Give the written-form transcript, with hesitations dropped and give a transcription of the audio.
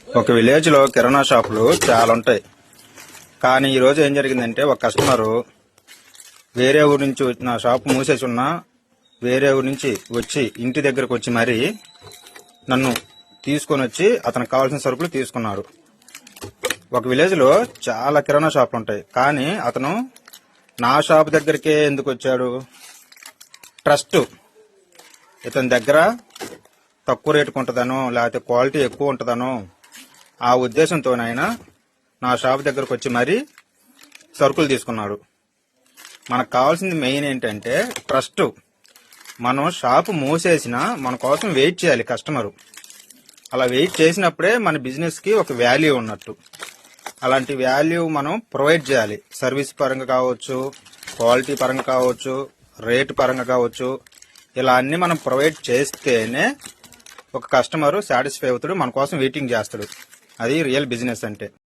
ఒక విలేజ్ లో కిరాణా షాపులు చాలా ఉంటాయి. కానీ ఈ రోజు ఏం జరిగిందంటే, ఒక కస్టమరు వేరే ఊరు నుంచి వచ్చిన షాపు మూసేసి ఉన్నా వేరే ఊరు నుంచి వచ్చి ఇంటి దగ్గరకు వచ్చి మరీ నన్ను తీసుకొని వచ్చి అతనికి కావాల్సిన సరుకులు తీసుకున్నాడు. ఒక విలేజ్ లో చాలా కిరాణా షాపులు ఉంటాయి, కానీ అతను నా షాప్ దగ్గరికే ఎందుకు వచ్చాడు? ట్రస్ట్. ఇతని దగ్గర తక్కువ రేటుకు ఉంటుందనో లేకపోతే క్వాలిటీ ఎక్కువ ఉంటుందనో ఆ ఉద్దేశంతోనైనా నా షాప్ దగ్గరకు వచ్చి మరీ సరుకులు తీసుకున్నాడు. మనకు కావాల్సింది మెయిన్ ఏంటంటే ట్రస్ట్. మనం షాపు మూసేసినా మన కోసం వెయిట్ చేయాలి కస్టమరు. అలా వెయిట్ చేసినప్పుడే మన బిజినెస్ కి ఒక వాల్యూ ఉన్నట్టు. అలాంటి వాల్యూ మనం ప్రొవైడ్ చేయాలి. సర్వీస్ పరంగా కావచ్చు, క్వాలిటీ పరంగా కావచ్చు, రేటు పరంగా కావచ్చు. ఇలా అన్ని మనం ప్రొవైడ్ చేస్తేనే ఒక కస్టమర్ సాటిస్ఫై అవుతాడు, మన కోసం వెయిటింగ్ చేస్తాడు. అది రియల్ బిజినెస్ అంటే.